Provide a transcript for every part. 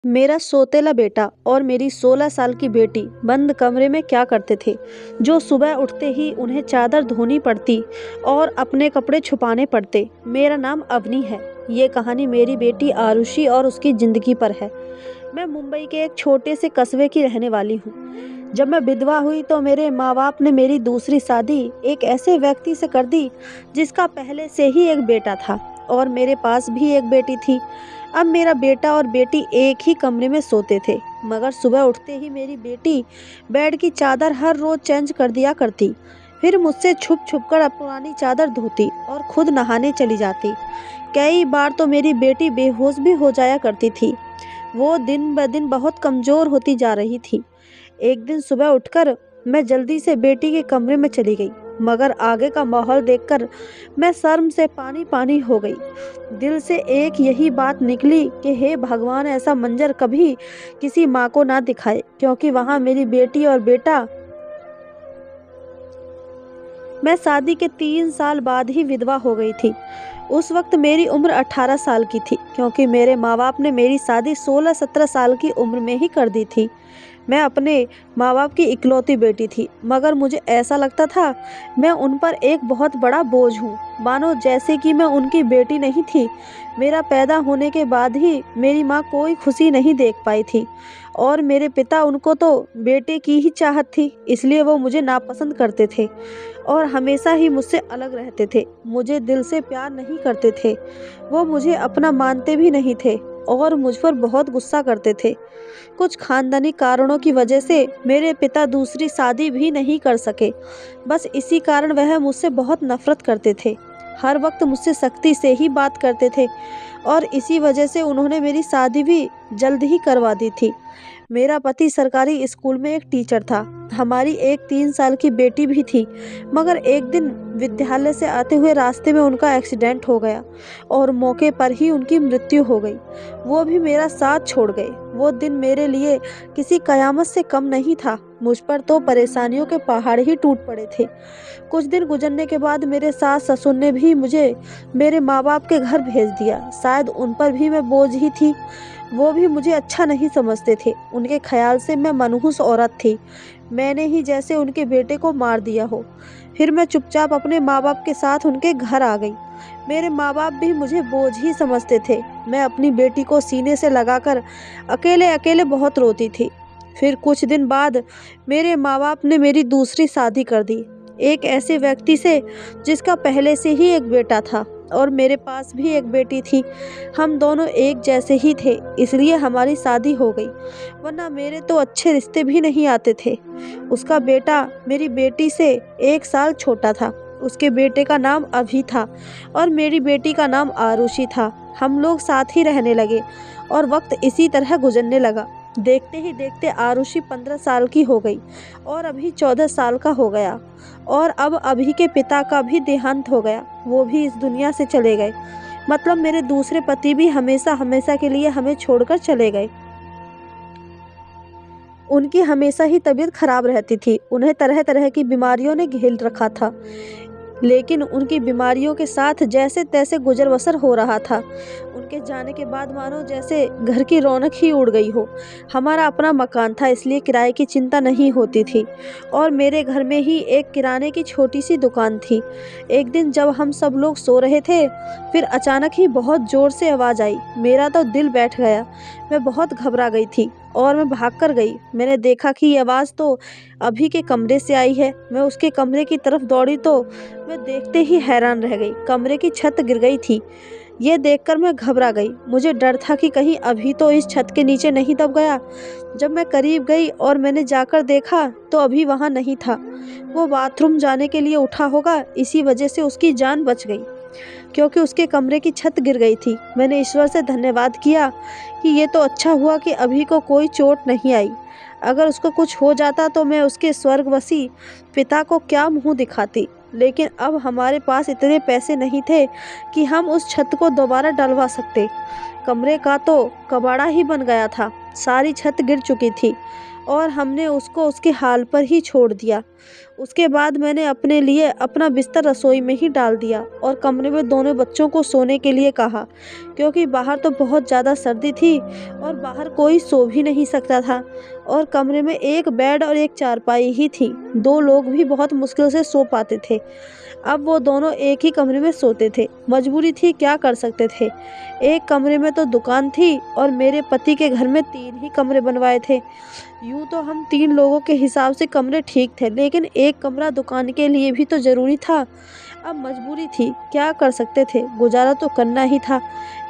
मेरा सौतेला बेटा और मेरी 16 साल की बेटी बंद कमरे में क्या करते थे, जो सुबह उठते ही उन्हें चादर धोनी पड़ती और अपने कपड़े छुपाने पड़ते। मेरा नाम अवनी है। ये कहानी मेरी बेटी आरुषि और उसकी ज़िंदगी पर है। मैं मुंबई के एक छोटे से कस्बे की रहने वाली हूँ। जब मैं विधवा हुई तो मेरे माँ बाप ने मेरी दूसरी शादी एक ऐसे व्यक्ति से कर दी जिसका पहले से ही एक बेटा था और मेरे पास भी एक बेटी थी। अब मेरा बेटा और बेटी एक ही कमरे में सोते थे, मगर सुबह उठते ही मेरी बेटी बेड की चादर हर रोज चेंज कर दिया करती। फिर मुझसे छुप छुप कर पुरानी चादर धोती और खुद नहाने चली जाती। कई बार तो मेरी बेटी बेहोश भी हो जाया करती थी। वो दिन ब दिन बहुत कमज़ोर होती जा रही थी। एक दिन सुबह उठकर मैं जल्दी से बेटी के कमरे में चली गई, मगर आगे का माहौल देखकर मैं शर्म से पानी पानी हो गई। दिल से एक यही बात निकली कि हे भगवान, ऐसा मंजर कभी किसी माँ को ना दिखाए, क्योंकि वहाँ मेरी बेटी और बेटा। मैं शादी के 3 साल बाद ही विधवा हो गई थी। उस वक्त मेरी उम्र 18 साल की थी, क्योंकि मेरे माँ बाप ने मेरी शादी 16-17 साल की उम्र में ही कर दी थी। मैं अपने माँ बाप की इकलौती बेटी थी, मगर मुझे ऐसा लगता था मैं उन पर एक बहुत बड़ा बोझ हूँ, मानो जैसे कि मैं उनकी बेटी नहीं थी। मेरा पैदा होने के बाद ही मेरी माँ कोई खुशी नहीं देख पाई थी और मेरे पिता, उनको तो बेटे की ही चाहत थी, इसलिए वो मुझे नापसंद करते थे और हमेशा ही मुझसे अलग रहते थे। मुझे दिल से प्यार नहीं करते थे। वो मुझे अपना मानते भी नहीं थे और मुझ पर बहुत गुस्सा करते थे। कुछ खानदानी कारणों की वजह से मेरे पिता दूसरी शादी भी नहीं कर सके। बस इसी कारण वह मुझसे बहुत नफरत करते थे। हर वक्त मुझसे सख्ती से ही बात करते थे और इसी वजह से उन्होंने मेरी शादी भी जल्द ही करवा दी थी। मेरा पति सरकारी स्कूल में एक टीचर था। हमारी एक 3 साल की बेटी भी थी, मगर एक दिन विद्यालय से आते हुए रास्ते में उनका एक्सीडेंट हो गया और मौके पर ही उनकी मृत्यु हो गई। वो भी मेरा साथ छोड़ गए। वो दिन मेरे लिए किसी कयामत से कम नहीं था। मुझ पर तो परेशानियों के पहाड़ ही टूट पड़े थे। कुछ दिन गुजरने के बाद मेरे सास ससुर ने भी मुझे मेरे माँ बाप के घर भेज दिया। शायद उन पर भी मैं बोझ ही थी। वो भी मुझे अच्छा नहीं समझते थे। उनके ख्याल से मैं मनहूस औरत थी। मैंने ही जैसे उनके बेटे को मार दिया हो। फिर मैं चुपचाप अपने माँ बाप के साथ उनके घर आ गई। मेरे माँ बाप भी मुझे बोझ ही समझते थे। मैं अपनी बेटी को सीने से लगाकर अकेले अकेले बहुत रोती थी। फिर कुछ दिन बाद मेरे माँ बाप ने मेरी दूसरी शादी कर दी, एक ऐसे व्यक्ति से जिसका पहले से ही एक बेटा था और मेरे पास भी एक बेटी थी। हम दोनों एक जैसे ही थे, इसलिए हमारी शादी हो गई, वरना मेरे तो अच्छे रिश्ते भी नहीं आते थे। उसका बेटा मेरी बेटी से 1 साल छोटा था। उसके बेटे का नाम अभी था और मेरी बेटी का नाम आरुषि था। हम लोग साथ ही रहने लगे और वक्त इसी तरह गुजरने लगा। देखते ही देखते आरुषि 15 साल की हो गई और अभी 14 साल का हो गया और अब अभी के पिता का भी देहांत हो गया। वो भी इस दुनिया से चले गए। मतलब मेरे दूसरे पति भी हमेशा हमेशा के लिए हमें छोड़कर चले गए। उनकी हमेशा ही तबीयत खराब रहती थी। उन्हें तरह तरह की बीमारियों ने घेर रखा था, लेकिन उनकी बीमारियों के साथ जैसे तैसे गुजर बसर हो रहा था। उनके जाने के बाद मानो जैसे घर की रौनक ही उड़ गई हो। हमारा अपना मकान था, इसलिए किराए की चिंता नहीं होती थी और मेरे घर में ही एक किराने की छोटी सी दुकान थी। एक दिन जब हम सब लोग सो रहे थे, फिर अचानक ही बहुत ज़ोर से आवाज़ आई। मेरा तो दिल बैठ गया। मैं बहुत घबरा गई थी और मैं भाग कर गई। मैंने देखा कि ये आवाज़ तो अभी के कमरे से आई है। मैं उसके कमरे की तरफ दौड़ी तो मैं देखते ही हैरान रह गई। कमरे की छत गिर गई थी। ये देखकर मैं घबरा गई। मुझे डर था कि कहीं अभी तो इस छत के नीचे नहीं दब गया। जब मैं करीब गई और मैंने जाकर देखा तो अभी वहाँ नहीं था। वो बाथरूम जाने के लिए उठा होगा, इसी वजह से उसकी जान बच गई, क्योंकि उसके कमरे की छत गिर गई थी। मैंने ईश्वर से धन्यवाद किया कि ये तो अच्छा हुआ कि अभी को कोई चोट नहीं आई। अगर उसको कुछ हो जाता तो मैं उसके स्वर्गवासी पिता को क्या मुंह दिखाती। लेकिन अब हमारे पास इतने पैसे नहीं थे कि हम उस छत को दोबारा डलवा सकते। कमरे का तो कबाड़ा ही बन गया था। सारी छत गिर चुकी थी और हमने उसको उसके हाल पर ही छोड़ दिया। उसके बाद मैंने अपने लिए अपना बिस्तर रसोई में ही डाल दिया और कमरे में दोनों बच्चों को सोने के लिए कहा, क्योंकि बाहर तो बहुत ज़्यादा सर्दी थी और बाहर कोई सो भी नहीं सकता था और कमरे में एक बेड और एक चारपाई ही थी। 2 लोग भी बहुत मुश्किल से सो पाते थे। अब वो दोनों एक ही कमरे में सोते थे। मजबूरी थी, क्या कर सकते थे। एक कमरे में तो दुकान थी और मेरे पति के घर में 3 ही कमरे बनवाए थे। यूँ तो हम 3 लोगों के हिसाब से कमरे ठीक थे, लेकिन एक कमरा दुकान के लिए भी तो ज़रूरी था। अब मजबूरी थी, क्या कर सकते थे, गुजारा तो करना ही था।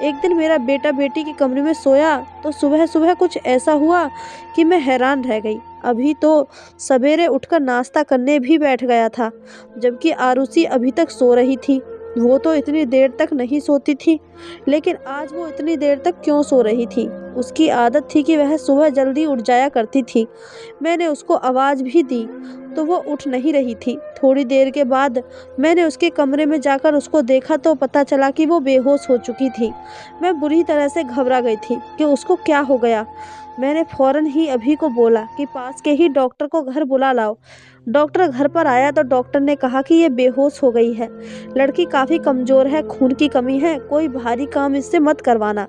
एक दिन मेरा बेटा बेटी के कमरे में सोया तो सुबह सुबह कुछ ऐसा हुआ कि मैं हैरान रह गई। अभी तो सवेरे उठकर नाश्ता करने भी बैठ गया था, जबकि आरुषि अभी तक सो रही थी। वो तो इतनी देर तक नहीं सोती थी, लेकिन आज वो इतनी देर तक क्यों सो रही थी। उसकी आदत थी कि वह सुबह जल्दी उठ जाया करती थी। मैंने उसको आवाज़ भी दी तो वो उठ नहीं रही थी। थोड़ी देर के बाद मैंने उसके कमरे में जाकर उसको देखा तो पता चला कि वो बेहोश हो चुकी थी। मैं बुरी तरह से घबरा गई थी कि उसको क्या हो गया। मैंने फ़ौरन ही अभी को बोला कि पास के ही डॉक्टर को घर बुला लाओ। डॉक्टर घर पर आया तो डॉक्टर ने कहा कि ये बेहोश हो गई है। लड़की काफ़ी कमज़ोर है, खून की कमी है, कोई भारी काम इससे मत करवाना,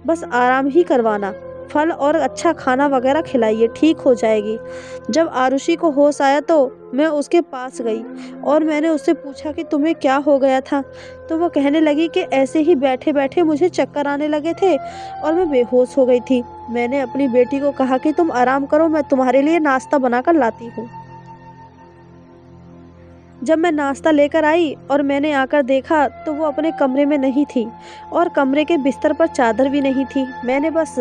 बस आराम ही करवाना। फल और अच्छा खाना वगैरह खिलाइए, ठीक हो जाएगी। जब आरुषि को होश आया तो मैं उसके पास गई और मैंने उससे पूछा कि तुम्हें क्या हो गया था। तो वो कहने लगी कि ऐसे ही बैठे बैठे मुझे चक्कर आने लगे थे और मैं बेहोश हो गई थी। मैंने अपनी बेटी को कहा कि तुम आराम करो, मैं तुम्हारे लिए नाश्ता बनाकर लाती हूँ। जब मैं नाश्ता लेकर आई और मैंने आकर देखा तो वो अपने कमरे में नहीं थी और कमरे के बिस्तर पर चादर भी नहीं थी। मैंने बस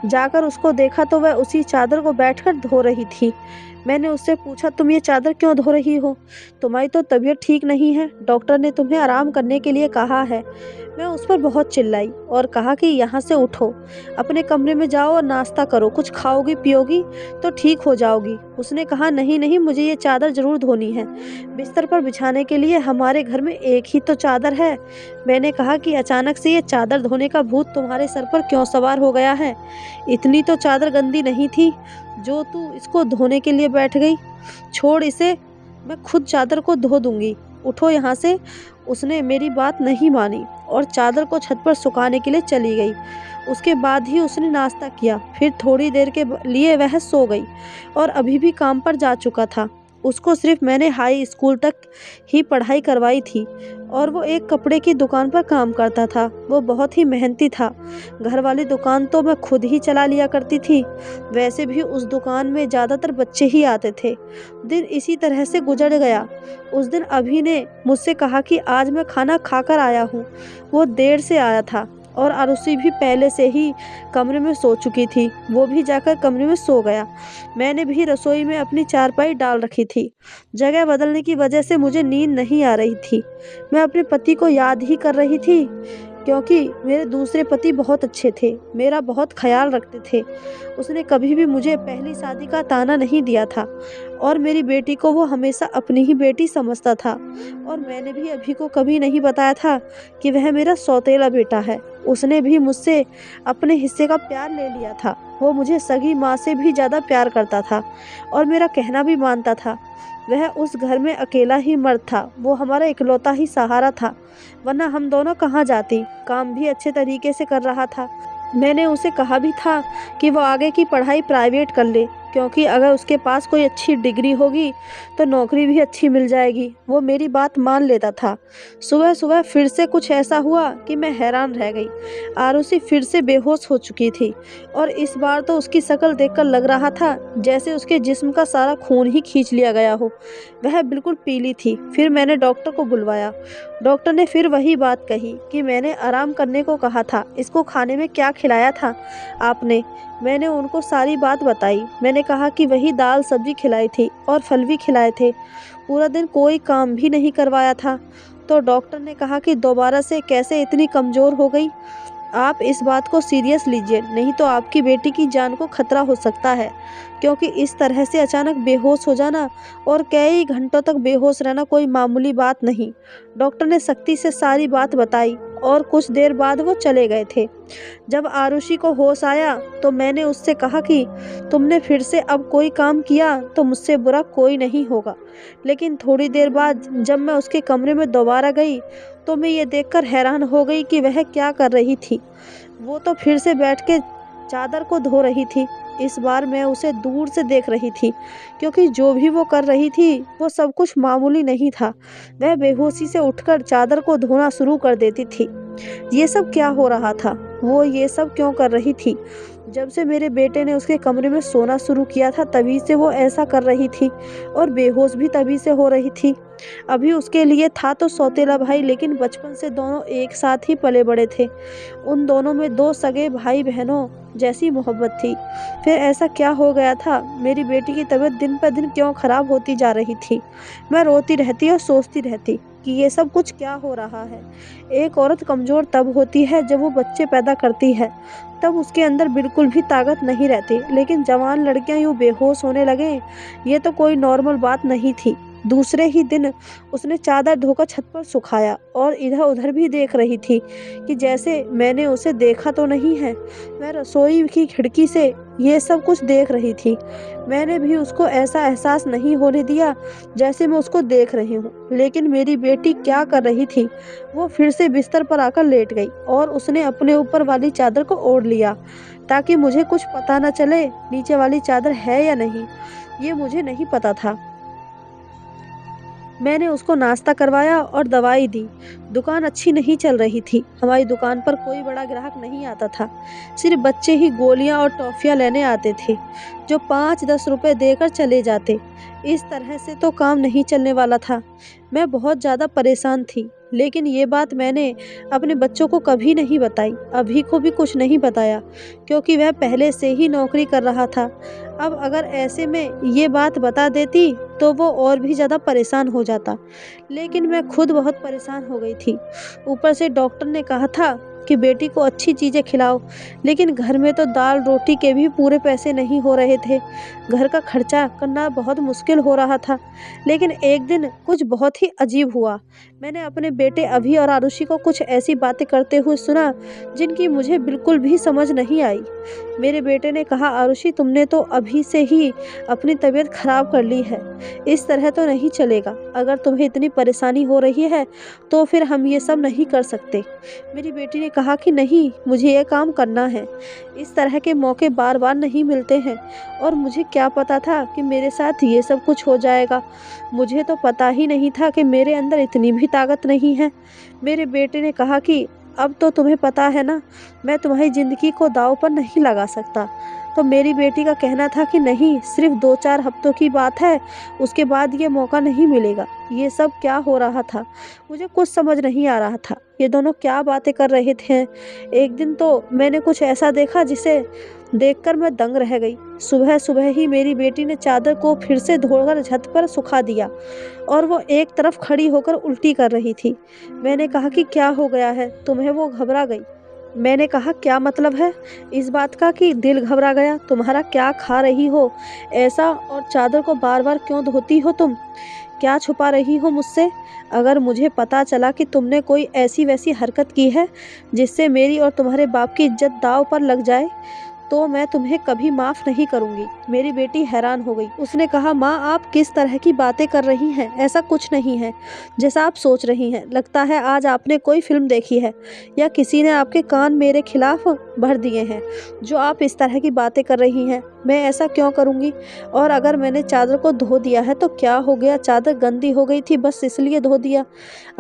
जाकर उसको देखा तो वह उसी चादर को बैठकर धो रही थी। मैंने उससे पूछा, तुम ये चादर क्यों धो रही हो? तुम्हारी तो तबीयत ठीक नहीं है, डॉक्टर ने तुम्हें आराम करने के लिए कहा है। मैं उस पर बहुत चिल्लाई और कहा कि यहाँ से उठो, अपने कमरे में जाओ और नाश्ता करो, कुछ खाओगी पियोगी तो ठीक हो जाओगी। उसने कहा, नहीं नहीं, मुझे ये चादर ज़रूर धोनी है, बिस्तर पर बिछाने के लिए हमारे घर में एक ही तो चादर है। मैंने कहा कि अचानक से ये चादर धोने का भूत तुम्हारे सर पर क्यों सवार हो गया है? इतनी तो चादर गंदी नहीं थी जो तू इसको धोने के लिए बैठ गई। छोड़ इसे, मैं खुद चादर को धो दूंगी, उठो यहाँ से। उसने मेरी बात नहीं मानी और चादर को छत पर सुखाने के लिए चली गई। उसके बाद ही उसने नाश्ता किया, फिर थोड़ी देर के लिए वह सो गई और अभी भी काम पर जा चुका था। उसको सिर्फ मैंने हाई स्कूल तक ही पढ़ाई करवाई थी और वो एक कपड़े की दुकान पर काम करता था। वो बहुत ही मेहनती था। घर वाली दुकान तो मैं खुद ही चला लिया करती थी। वैसे भी उस दुकान में ज़्यादातर बच्चे ही आते थे। दिन इसी तरह से गुजर गया। उस दिन अभी ने मुझसे कहा कि आज मैं खाना खाकर आया हूँ। वो देर से आया था और आरुषि भी पहले से ही कमरे में सो चुकी थी। वो भी जाकर कमरे में सो गया। मैंने भी रसोई में अपनी चारपाई डाल रखी थी। जगह बदलने की वजह से मुझे नींद नहीं आ रही थी। मैं अपने पति को याद ही कर रही थी, क्योंकि मेरे दूसरे पति बहुत अच्छे थे, मेरा बहुत ख्याल रखते थे। उसने कभी भी मुझे पहली शादी का ताना नहीं दिया था और मेरी बेटी को वो हमेशा अपनी ही बेटी समझता था। और मैंने भी अभी को कभी नहीं बताया था कि वह मेरा सौतेला बेटा है। उसने भी मुझसे अपने हिस्से का प्यार ले लिया था। वो मुझे सगी माँ से भी ज़्यादा प्यार करता था और मेरा कहना भी मानता था। वह उस घर में अकेला ही मर्द था। वो हमारा इकलौता ही सहारा था, वरना हम दोनों कहाँ जाती। काम भी अच्छे तरीके से कर रहा था। मैंने उसे कहा भी था कि वो आगे की पढ़ाई प्राइवेट कर ले, क्योंकि अगर उसके पास कोई अच्छी डिग्री होगी तो नौकरी भी अच्छी मिल जाएगी। वो मेरी बात मान लेता था। सुबह सुबह फिर से कुछ ऐसा हुआ कि मैं हैरान रह गई। आरुषि फिर से बेहोश हो चुकी थी और इस बार तो उसकी शक्ल देखकर लग रहा था जैसे उसके जिस्म का सारा खून ही खींच लिया गया हो। वह बिल्कुल पीली थी। फिर मैंने डॉक्टर को बुलवाया। डॉक्टर ने फिर वही बात कही कि मैंने आराम करने को कहा था। इसको खाने में क्या खिलाया था आपने? मैंने उनको सारी बात बताई। मैंने कहा कि वही दाल सब्जी खिलाई थी और फल भी खिलाए थे। पूरा दिन कोई काम भी नहीं करवाया था। तो डॉक्टर ने कहा कि दोबारा से कैसे इतनी कमज़ोर हो गई। आप इस बात को सीरियस लीजिए, नहीं तो आपकी बेटी की जान को खतरा हो सकता है, क्योंकि इस तरह से अचानक बेहोश हो जाना और कई घंटों तक बेहोश रहना कोई मामूली बात नहीं। डॉक्टर ने सख्ती से सारी बात बताई और कुछ देर बाद वो चले गए थे। जब आरुषि को होश आया तो मैंने उससे कहा कि तुमने फिर से अब कोई काम किया तो मुझसे बुरा कोई नहीं होगा। लेकिन थोड़ी देर बाद जब मैं उसके कमरे में दोबारा गई तो मैं ये देखकर हैरान हो गई कि वह क्या कर रही थी। वो तो फिर से बैठ के चादर को धो रही थी। इस बार मैं उसे दूर से देख रही थी, क्योंकि जो भी वो कर रही थी वो सब कुछ मामूली नहीं था। वह बेहोशी से उठकर चादर को धोना शुरू कर देती थी। ये सब क्या हो रहा था? वो ये सब क्यों कर रही थी? जब से मेरे बेटे ने उसके कमरे में सोना शुरू किया था तभी से वो ऐसा कर रही थी, और बेहोश भी तभी से हो रही थी। अभी उसके लिए था तो सौतेला भाई, लेकिन बचपन से दोनों एक साथ ही पले बड़े थे। उन दोनों में दो सगे भाई बहनों जैसी मोहब्बत थी। फिर ऐसा क्या हो गया था? मेरी बेटी की तबीयत दिन पर दिन क्यों खराब होती जा रही थी? मैं रोती रहती और सोचती रहती कि ये सब कुछ क्या हो रहा है। एक औरत कमज़ोर तब होती है जब वो बच्चे पैदा करती है, तब उसके अंदर बिल्कुल भी ताकत नहीं रहती। लेकिन जवान लड़कियां यूँ बेहोश होने लगे, ये तो कोई नॉर्मल बात नहीं थी। दूसरे ही दिन उसने चादर धोकर छत पर सुखाया और इधर उधर भी देख रही थी कि जैसे मैंने उसे देखा तो नहीं है। मैं रसोई की खिड़की से ये सब कुछ देख रही थी। मैंने भी उसको ऐसा एहसास नहीं होने दिया जैसे मैं उसको देख रही हूँ। लेकिन मेरी बेटी क्या कर रही थी? वो फिर से बिस्तर पर आकर लेट गई और उसने अपने ऊपर वाली चादर को ओढ़ लिया ताकि मुझे कुछ पता न चले नीचे वाली चादर है या नहीं। ये मुझे नहीं पता था। मैंने उसको नाश्ता करवाया और दवाई दी। दुकान अच्छी नहीं चल रही थी। हमारी दुकान पर कोई बड़ा ग्राहक नहीं आता था। सिर्फ बच्चे ही गोलियां और टॉफ़ियां लेने आते थे, जो 5-10 रुपए देकर चले जाते। इस तरह से तो काम नहीं चलने वाला था। मैं बहुत ज़्यादा परेशान थी, लेकिन ये बात मैंने अपने बच्चों को कभी नहीं बताई। अभी को भी कुछ नहीं बताया, क्योंकि वह पहले से ही नौकरी कर रहा था। अब अगर ऐसे में ये बात बता देती तो वो और भी ज़्यादा परेशान हो जाता। लेकिन मैं खुद बहुत परेशान हो गई थी। ऊपर से डॉक्टर ने कहा था कि बेटी को अच्छी चीज़ें खिलाओ, लेकिन घर में तो दाल रोटी के भी पूरे पैसे नहीं हो रहे थे। घर का खर्चा करना बहुत मुश्किल हो रहा था। लेकिन एक दिन कुछ बहुत ही अजीब हुआ। मैंने अपने बेटे अभी और आरुषि को कुछ ऐसी बातें करते हुए सुना जिनकी मुझे बिल्कुल भी समझ नहीं आई। मेरे बेटे ने कहा, आरुषि तुमने तो अभी से ही अपनी तबीयत खराब कर ली है। इस तरह तो नहीं चलेगा। अगर तुम्हें इतनी परेशानी हो रही है तो फिर हम ये सब नहीं कर सकते। मेरी बेटी ने कहा कि नहीं, मुझे ये काम करना है। इस तरह के मौके बार बार नहीं मिलते हैं, और मुझे क्या पता था कि मेरे साथ ये सब कुछ हो जाएगा। मुझे तो पता ही नहीं था कि मेरे अंदर इतनी भी ताकत नहीं है। मेरे बेटे ने कहा कि अब तो तुम्हें पता है ना, मैं तुम्हारी ज़िंदगी को दांव पर नहीं लगा सकता। तो मेरी बेटी का कहना था कि नहीं, सिर्फ 2-4 हफ्तों की बात है, उसके बाद ये मौका नहीं मिलेगा। ये सब क्या हो रहा था? मुझे कुछ समझ नहीं आ रहा था। ये दोनों क्या बातें कर रहे थे? एक दिन तो मैंने कुछ ऐसा देखा जिसे देखकर मैं दंग रह गई। सुबह सुबह ही मेरी बेटी ने चादर को फिर से धोकर छत पर सुखा दिया और वो एक तरफ खड़ी होकर उल्टी कर रही थी। मैंने कहा कि क्या हो गया है तुम्हें? वो घबरा गई। मैंने कहा, क्या मतलब है इस बात का कि दिल घबरा गया? तुम्हारा क्या खा रही हो ऐसा, और चादर को बार बार क्यों धोती हो तुम? क्या छुपा रही हो मुझसे? अगर मुझे पता चला कि तुमने कोई ऐसी वैसी हरकत की है जिससे मेरी और तुम्हारे बाप की इज्जत दांव पर लग जाए, तो मैं तुम्हें कभी माफ़ नहीं करूँगी। मेरी बेटी हैरान हो गई। उसने कहा, माँ आप किस तरह की बातें कर रही हैं? ऐसा कुछ नहीं है जैसा आप सोच रही हैं। लगता है आज आपने कोई फिल्म देखी है या किसी ने आपके कान मेरे खिलाफ भर दिए हैं जो आप इस तरह की बातें कर रही हैं। मैं ऐसा क्यों करूँगी? और अगर मैंने चादर को धो दिया है तो क्या हो गया? चादर गंदी हो गई थी, बस इसलिए धो दिया।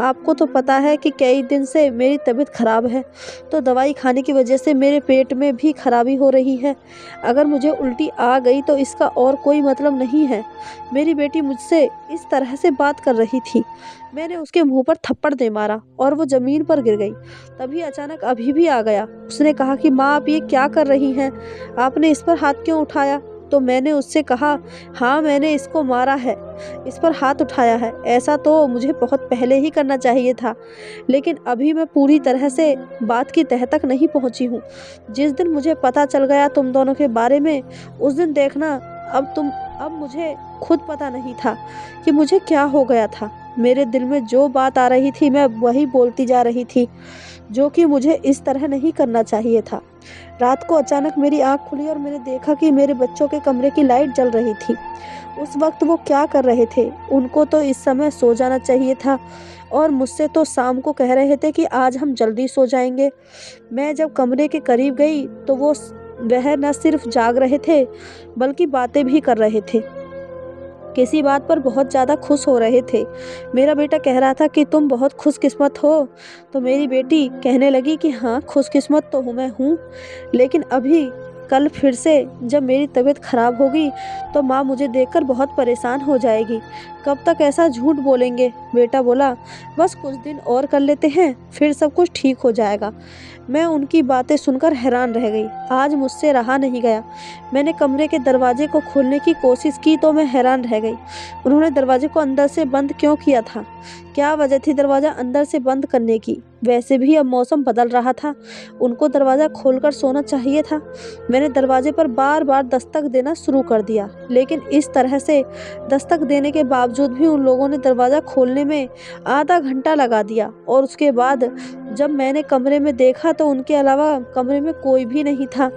आपको तो पता है कि कई दिन से मेरी तबीयत खराब है, तो दवाई खाने की वजह से मेरे पेट में भी खराबी हो रही है। अगर मुझे उल्टी आ गई तो इसका और कोई मतलब नहीं है। मेरी बेटी मुझसे इस तरह से बात कर रही थी। मैंने उसके मुंह पर थप्पड़ दे मारा और वो ज़मीन पर गिर गई। तभी अचानक अभी भी आ गया। उसने कहा कि माँ आप ये क्या कर रही हैं? आपने इस पर हाथ क्यों उठाया? तो मैंने उससे कहा, हाँ मैंने इसको मारा है, इस पर हाथ उठाया है। ऐसा तो मुझे बहुत पहले ही करना चाहिए था, लेकिन अभी मैं पूरी तरह से बात की तह तक नहीं पहुंची हूँ। जिस दिन मुझे पता चल गया तुम दोनों के बारे में, उस दिन देखना अब मुझे खुद पता नहीं था कि मुझे क्या हो गया था। मेरे दिल में जो बात आ रही थी मैं वही बोलती जा रही थी, जो कि मुझे इस तरह नहीं करना चाहिए था। रात को अचानक मेरी आँख खुली और मैंने देखा कि मेरे बच्चों के कमरे की लाइट जल रही थी। उस वक्त वो क्या कर रहे थे? उनको तो इस समय सो जाना चाहिए था और मुझसे तो शाम को कह रहे थे कि आज हम जल्दी सो जाएंगे। मैं जब कमरे के करीब गई तो वह न सिर्फ जाग रहे थे बल्कि बातें भी कर रहे थे। किसी बात पर बहुत ज़्यादा खुश हो रहे थे। मेरा बेटा कह रहा था कि तुम बहुत खुशकिस्मत हो, तो मेरी बेटी कहने लगी कि हाँ, खुशकिस्मत तो मैं हूँ, लेकिन अभी कल फिर से जब मेरी तबीयत खराब होगी तो माँ मुझे देखकर बहुत परेशान हो जाएगी। कब तक ऐसा झूठ बोलेंगे? बेटा बोला, बस कुछ दिन और कर लेते हैं, फिर सब कुछ ठीक हो जाएगा। मैं उनकी बातें सुनकर हैरान रह गई। आज मुझसे रहा नहीं गया। मैंने कमरे के दरवाजे को खोलने की कोशिश की तो मैं हैरान रह गई। उन्होंने दरवाजे को अंदर से बंद क्यों किया था? क्या वजह थी दरवाज़ा अंदर से बंद करने की? वैसे भी अब मौसम बदल रहा था, उनको दरवाज़ा खोलकर सोना चाहिए था। मैंने दरवाजे पर बार-बार दस्तक देना शुरू कर दिया, लेकिन इस तरह से दस्तक देने के बावजूद भी उन लोगों ने दरवाज़ा खोलने में आधा घंटा लगा दिया और उसके बाद जब मैंने कमरे में देखा तो उनके अलावा कमरे में कोई भी नहीं था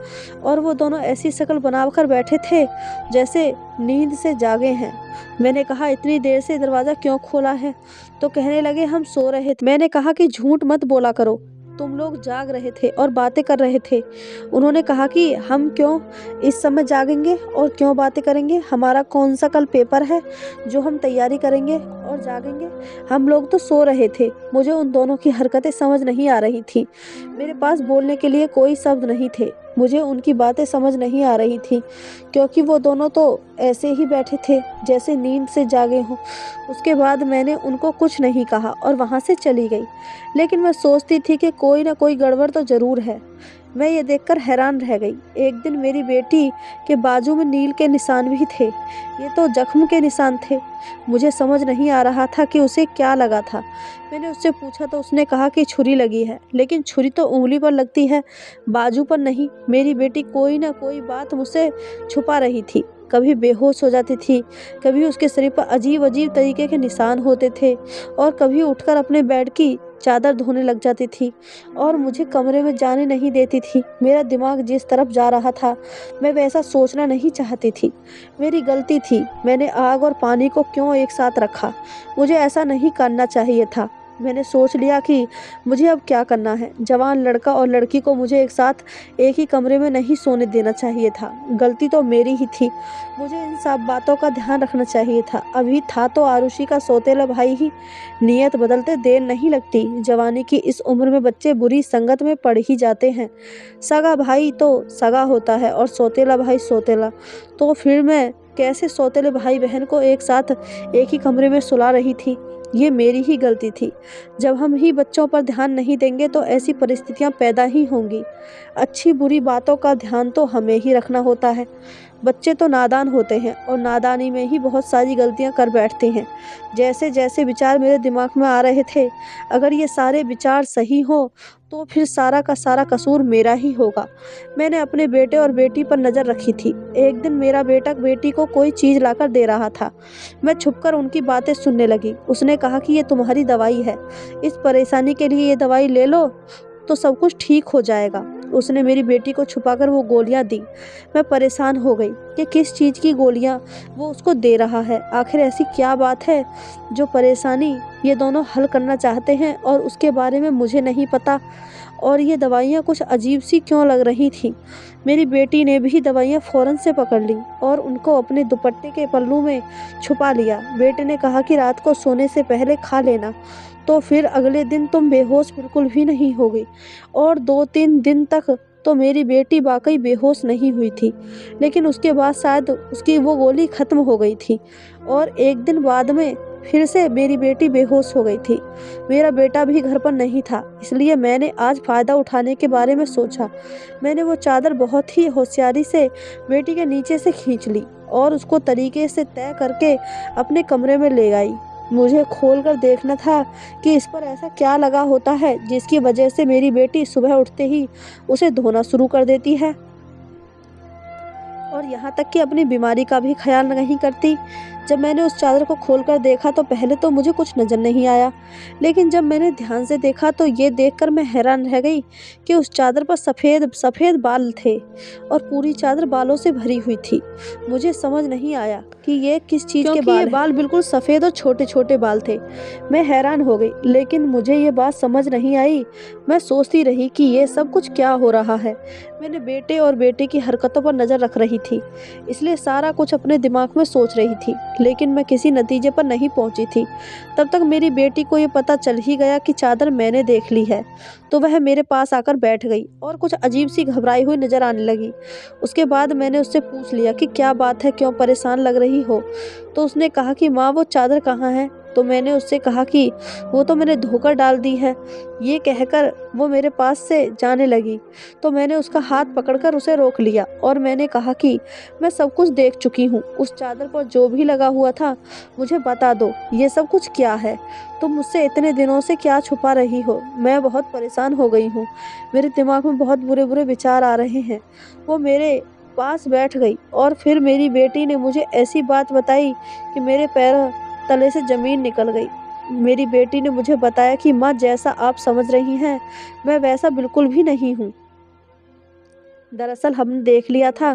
और वो दोनों ऐसी शक्ल बनाकर बैठे थे जैसे नींद से जागे हैं। मैंने कहा, इतनी देर से दरवाज़ा क्यों खोला है? तो कहने लगे, हम सो रहे थे। मैंने कहा कि झूठ मत बोला करो, तुम लोग जाग रहे थे और बातें कर रहे थे। उन्होंने कहा कि हम क्यों इस समय जागेंगे और क्यों बातें करेंगे? हमारा कौन सा कल पेपर है जो हम तैयारी करेंगे और जागेंगे? हम लोग तो सो रहे थे। मुझे उन दोनों की हरकतें समझ नहीं आ रही थी। मेरे पास बोलने के लिए कोई शब्द नहीं थे। मुझे उनकी बातें समझ नहीं आ रही थी क्योंकि वो दोनों तो ऐसे ही बैठे थे जैसे नींद से जागे हों। उसके बाद मैंने उनको कुछ नहीं कहा और वहाँ से चली गई, लेकिन मैं सोचती थी कि कोई ना कोई गड़बड़ तो ज़रूर है। मैं ये देखकर हैरान रह गई। एक दिन मेरी बेटी के बाजू में नील के निशान भी थे। ये तो जख्म के निशान थे। मुझे समझ नहीं आ रहा था कि उसे क्या लगा था। मैंने उससे पूछा तो उसने कहा कि छुरी लगी है, लेकिन छुरी तो उंगली पर लगती है, बाजू पर नहीं। मेरी बेटी कोई ना कोई बात मुझसे छुपा रही थी। कभी बेहोश हो जाती थी, कभी उसके शरीर पर अजीब-अजीब तरीके के निशान होते थे और कभी उठकर अपने बेड की चादर धोने लग जाती थी और मुझे कमरे में जाने नहीं देती थी। मेरा दिमाग जिस तरफ जा रहा था, मैं वैसा सोचना नहीं चाहती थी। मेरी गलती थी। मैंने आग और पानी को क्यों एक साथ रखा? मुझे ऐसा नहीं करना चाहिए था। मैंने सोच लिया कि मुझे अब क्या करना है। जवान लड़का और लड़की को मुझे एक साथ एक ही कमरे में नहीं सोने देना चाहिए था। गलती तो मेरी ही थी। मुझे इन सब बातों का ध्यान रखना चाहिए था। अभी था तो आरुषि का सौतेला भाई ही। नियत बदलते देर नहीं लगती। जवानी की इस उम्र में बच्चे बुरी संगत में पड़ ही जाते हैं। सगा भाई तो सगा होता है और सौतेला भाई सौतेला। तो फिर मैं कैसे सौतेले भाई बहन को एक साथ एक ही कमरे में सुला रही थी? ये मेरी ही गलती थी। जब हम ही बच्चों पर ध्यान नहीं देंगे तो ऐसी परिस्थितियां पैदा ही होंगी। अच्छी बुरी बातों का ध्यान तो हमें ही रखना होता है। बच्चे तो नादान होते हैं और नादानी में ही बहुत सारी गलतियां कर बैठते हैं। जैसे जैसे विचार मेरे दिमाग में आ रहे थे, अगर ये सारे विचार सही हो तो फिर सारा का सारा कसूर मेरा ही होगा। मैंने अपने बेटे और बेटी पर नज़र रखी थी। एक दिन मेरा बेटा बेटी को कोई चीज़ लाकर दे रहा था। मैं छुपकर उनकी बातें सुनने लगी। उसने कहा कि ये तुम्हारी दवाई है, इस परेशानी के लिए ये दवाई ले लो तो सब कुछ ठीक हो जाएगा। उसने मेरी बेटी को छुपाकर वो गोलियां दी। मैं परेशान हो गई कि किस चीज़ की गोलियां वो उसको दे रहा है। आखिर ऐसी क्या बात है जो परेशानी ये दोनों हल करना चाहते हैं और उसके बारे में मुझे नहीं पता। और ये दवाइयाँ कुछ अजीब सी क्यों लग रही थी। मेरी बेटी ने भी दवाइयाँ फ़ौरन से पकड़ ली और उनको अपने दुपट्टे के पल्लू में छुपा लिया। बेटे ने कहा कि रात को सोने से पहले खा लेना, तो फिर अगले दिन तुम बेहोश बिल्कुल भी नहीं होगी। और 2-3 दिन तक तो मेरी बेटी वाकई बेहोश नहीं हुई थी, लेकिन उसके बाद शायद उसकी वो गोली ख़त्म हो गई थी और एक दिन बाद में फिर से मेरी बेटी बेहोश हो गई थी। मेरा बेटा भी घर पर नहीं था, इसलिए मैंने आज फ़ायदा उठाने के बारे में सोचा। मैंने वो चादर बहुत ही होशियारी से बेटी के नीचे से खींच ली और उसको तरीके से तय करके अपने कमरे में ले आई। मुझे खोलकर देखना था कि इस पर ऐसा क्या लगा होता है जिसकी वजह से मेरी बेटी सुबह उठते ही उसे धोना शुरू कर देती है। और यहाँ तक कि अपनी बीमारी का भी ख्याल नहीं करती। जब मैंने उस चादर को खोलकर देखा तो पहले तो मुझे कुछ नज़र नहीं आया, लेकिन जब मैंने ध्यान से देखा तो ये देखकर मैं हैरान रह गई कि उस चादर पर सफ़ेद सफ़ेद बाल थे और पूरी चादर बालों से भरी हुई थी। मुझे समझ नहीं आया कि ये किस चीज़ के बाल हैं। बाल बिल्कुल सफ़ेद और छोटे-छोटे बाल थे। मैं हैरान हो गई, लेकिन मुझे ये बात समझ नहीं आई। मैं सोचती रही कि ये सब कुछ क्या हो रहा है। मैंने बेटे और बेटे की हरकतों पर नज़र रख रही थी, इसलिए सारा कुछ अपने दिमाग में सोच रही थी, लेकिन मैं किसी नतीजे पर नहीं पहुंची थी। तब तक मेरी बेटी को ये पता चल ही गया कि चादर मैंने देख ली है, तो वह मेरे पास आकर बैठ गई और कुछ अजीब सी घबराई हुई नज़र आने लगी। उसके बाद मैंने उससे पूछ लिया कि क्या बात है, क्यों परेशान लग रही हो? तो उसने कहा कि माँ, वो चादर कहाँ है? तो मैंने उससे कहा कि वो तो मैंने धोकर डाल दी है। ये कहकर वो मेरे पास से जाने लगी, तो मैंने उसका हाथ पकड़कर उसे रोक लिया और मैंने कहा कि मैं सब कुछ देख चुकी हूँ। उस चादर पर जो भी लगा हुआ था, मुझे बता दो, ये सब कुछ क्या है? तुम मुझसे इतने दिनों से क्या छुपा रही हो? मैं बहुत परेशान हो गई हूँ। मेरे दिमाग में बहुत बुरे-बुरे विचार आ रहे हैं। वो मेरे पास बैठ गई और फिर मेरी बेटी ने मुझे ऐसी बात बताई कि मेरे पैरों तले से ज़मीन निकल गई। मेरी बेटी ने मुझे बताया कि माँ, जैसा आप समझ रही हैं, मैं वैसा बिल्कुल भी नहीं हूँ। दरअसल हमने देख लिया था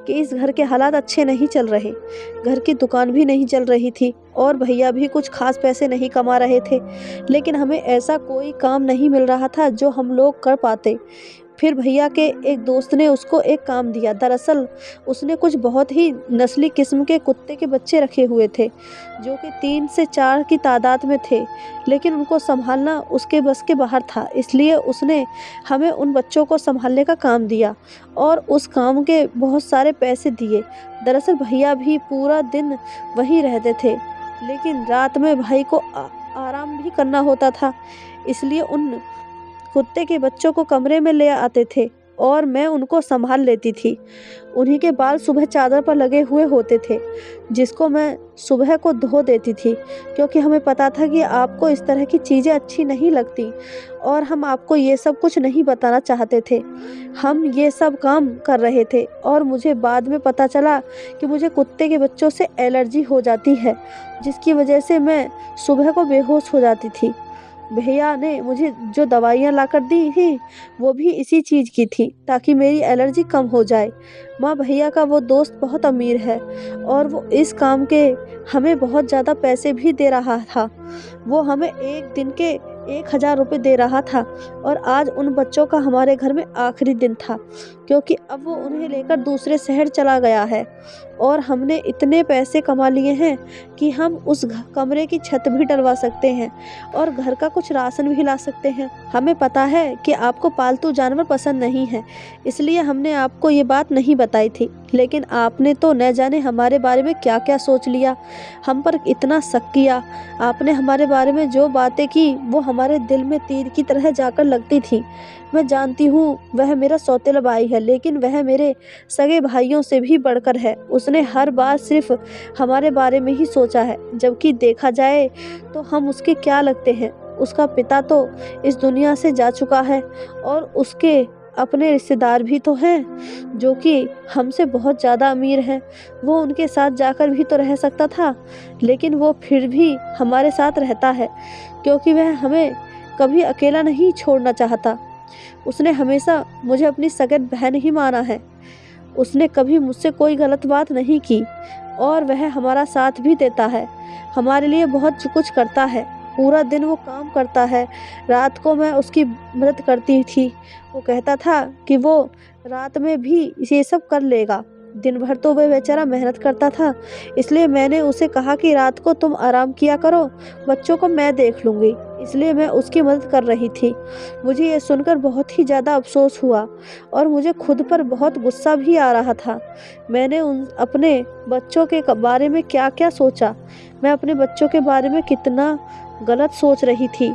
कि इस घर के हालात अच्छे नहीं चल रहे। घर की दुकान भी नहीं चल रही थी और भैया भी कुछ खास पैसे नहीं कमा रहे थे, लेकिन हमें ऐसा कोई काम नहीं मिल रहा था जो हम लोग कर पाते। फिर भैया के एक दोस्त ने उसको एक काम दिया। दरअसल उसने कुछ बहुत ही नस्ली किस्म के कुत्ते के बच्चे रखे हुए थे, जो कि 3 से 4 की तादाद में थे, लेकिन उनको संभालना उसके बस के बाहर था। इसलिए उसने हमें उन बच्चों को संभालने का काम दिया और उस काम के बहुत सारे पैसे दिए। दरअसल भैया भी पूरा दिन वहीं रहते थे, लेकिन रात में भाई को आराम भी करना होता था, इसलिए उन कुत्ते के बच्चों को कमरे में ले आते थे और मैं उनको संभाल लेती थी। उन्हीं के बाल सुबह चादर पर लगे हुए होते थे, जिसको मैं सुबह को धो देती थी, क्योंकि हमें पता था कि आपको इस तरह की चीज़ें अच्छी नहीं लगती और हम आपको ये सब कुछ नहीं बताना चाहते थे। हम ये सब काम कर रहे थे और मुझे बाद में पता चला कि मुझे कुत्ते के बच्चों से एलर्जी हो जाती है, जिसकी वजह से मैं सुबह को बेहोश हो जाती थी। भैया ने मुझे जो दवाइयाँ लाकर दी थी, वो भी इसी चीज़ की थी, ताकि मेरी एलर्जी कम हो जाए। माँ, भैया का वो दोस्त बहुत अमीर है और वो इस काम के हमें बहुत ज़्यादा पैसे भी दे रहा था। वो हमें एक दिन के 1000 रुपये दे रहा था और आज उन बच्चों का हमारे घर में आखिरी दिन था, क्योंकि अब वो उन्हें लेकर दूसरे शहर चला गया है और हमने इतने पैसे कमा लिए हैं कि हम उस कमरे की छत भी डलवा सकते हैं और घर का कुछ राशन भी ला सकते हैं। हमें पता है कि आपको पालतू जानवर पसंद नहीं है, इसलिए हमने आपको ये बात नहीं बताई थी, लेकिन आपने तो न जाने हमारे बारे में क्या क्या सोच लिया, हम पर इतना शक किया। आपने हमारे बारे में जो बातें की वो हमारे दिल में तीर की तरह जाकर लगती थी। मैं जानती हूँ वह मेरा सौतेला भाई है, लेकिन वह मेरे सगे भाइयों से भी बढ़कर है। उसने हर बार सिर्फ हमारे बारे में ही सोचा है, जबकि देखा जाए तो हम उसके क्या लगते हैं। उसका पिता तो इस दुनिया से जा चुका है और उसके अपने रिश्तेदार भी तो हैं, जो कि हमसे बहुत ज़्यादा अमीर हैं। वो उनके साथ जाकर भी तो रह सकता था, लेकिन वो फिर भी हमारे साथ रहता है, क्योंकि वह हमें कभी अकेला नहीं छोड़ना चाहता। उसने हमेशा मुझे अपनी सगे बहन ही माना है। उसने कभी मुझसे कोई गलत बात नहीं की और वह हमारा साथ भी देता है, हमारे लिए बहुत कुछ करता है। पूरा दिन वो काम करता है, रात को मैं उसकी मदद करती थी। वो कहता था कि वो रात में भी ये सब कर लेगा, दिन भर तो वह बेचारा मेहनत करता था। इसलिए मैंने उसे कहा कि रात को तुम आराम किया करो, बच्चों को मैं देख लूँगी, इसलिए मैं उसकी मदद कर रही थी। मुझे ये सुनकर बहुत ही ज़्यादा अफसोस हुआ और मुझे खुद पर बहुत गुस्सा भी आ रहा था। मैंने अपने बच्चों के बारे में क्या क्या सोचा, मैं अपने बच्चों के बारे में कितना गलत सोच रही थी।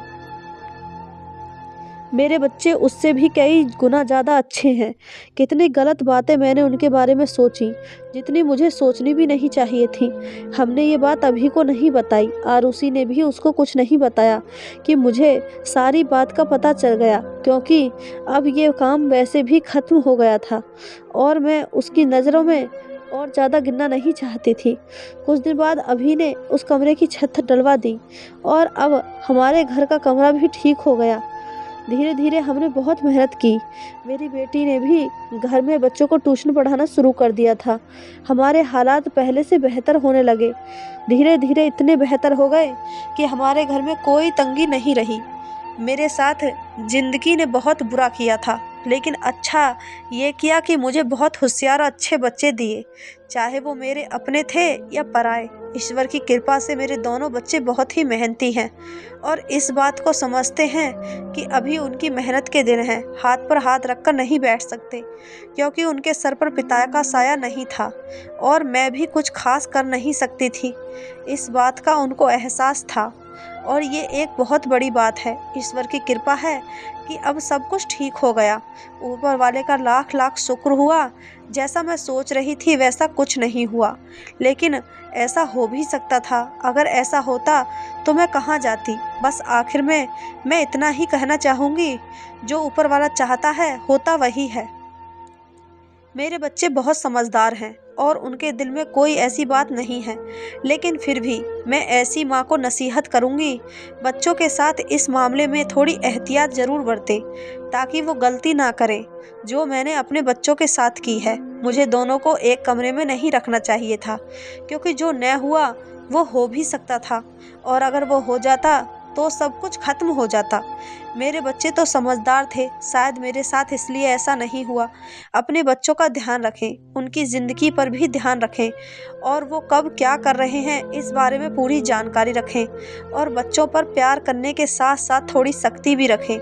मेरे बच्चे उससे भी कई गुना ज़्यादा अच्छे हैं। कितनी गलत बातें मैंने उनके बारे में सोची, जितनी मुझे सोचनी भी नहीं चाहिए थी। हमने ये बात अभी को नहीं बताई। आरुषि ने भी उसको कुछ नहीं बताया कि मुझे सारी बात का पता चल गया, क्योंकि अब ये काम वैसे भी ख़त्म हो गया था और मैं उसकी नज़रों में और ज़्यादा गिरना नहीं चाहती थी। कुछ दिन बाद अभी ने उस कमरे की छत डलवा दी और अब हमारे घर का कमरा भी ठीक हो गया। धीरे धीरे हमने बहुत मेहनत की। मेरी बेटी ने भी घर में बच्चों को ट्यूशन पढ़ाना शुरू कर दिया था। हमारे हालात पहले से बेहतर होने लगे। धीरे धीरे इतने बेहतर हो गए कि हमारे घर में कोई तंगी नहीं रही। मेरे साथ ज़िंदगी ने बहुत बुरा किया था, लेकिन अच्छा ये किया कि मुझे बहुत होशियार और अच्छे बच्चे दिए, चाहे वो मेरे अपने थे या पराए। ईश्वर की कृपा से मेरे दोनों बच्चे बहुत ही मेहनती हैं और इस बात को समझते हैं कि अभी उनकी मेहनत के दिन हैं। हाथ पर हाथ रखकर नहीं बैठ सकते, क्योंकि उनके सर पर पिता का साया नहीं था और मैं भी कुछ खास कर नहीं सकती थी। इस बात का उनको एहसास था और ये एक बहुत बड़ी बात है। ईश्वर की कृपा है कि अब सब कुछ ठीक हो गया। ऊपर वाले का लाख लाख शुक्र हुआ। जैसा मैं सोच रही थी वैसा कुछ नहीं हुआ, लेकिन ऐसा हो भी सकता था। अगर ऐसा होता तो मैं कहाँ जाती। बस आखिर में मैं इतना ही कहना चाहूँगी, जो ऊपर वाला चाहता है होता वही है। मेरे बच्चे बहुत समझदार हैं और उनके दिल में कोई ऐसी बात नहीं है, लेकिन फिर भी मैं ऐसी माँ को नसीहत करूँगी, बच्चों के साथ इस मामले में थोड़ी एहतियात ज़रूर बरतें, ताकि वो गलती ना करें जो मैंने अपने बच्चों के साथ की है। मुझे दोनों को एक कमरे में नहीं रखना चाहिए था, क्योंकि जो न हुआ वो हो भी सकता था, और अगर वो हो जाता तो सब कुछ खत्म हो जाता। मेरे बच्चे तो समझदार थे, शायद मेरे साथ इसलिए ऐसा नहीं हुआ। अपने बच्चों का ध्यान रखें, उनकी ज़िंदगी पर भी ध्यान रखें और वो कब क्या कर रहे हैं इस बारे में पूरी जानकारी रखें, और बच्चों पर प्यार करने के साथ साथ थोड़ी सख्ती भी रखें,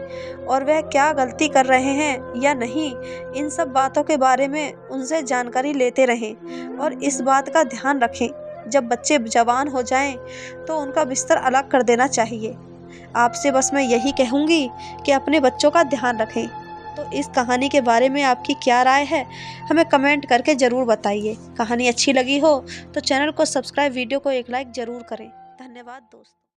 और वह क्या गलती कर रहे हैं या नहीं, इन सब बातों के बारे में उनसे जानकारी लेते रहें। और इस बात का ध्यान रखें, जब बच्चे जवान हो जाएं तो उनका बिस्तर अलग कर देना चाहिए। आपसे बस मैं यही कहूँगी कि अपने बच्चों का ध्यान रखें। तो इस कहानी के बारे में आपकी क्या राय है, हमें कमेंट करके ज़रूर बताइए। कहानी अच्छी लगी हो तो चैनल को सब्सक्राइब, वीडियो को एक लाइक ज़रूर करें। धन्यवाद दोस्तों।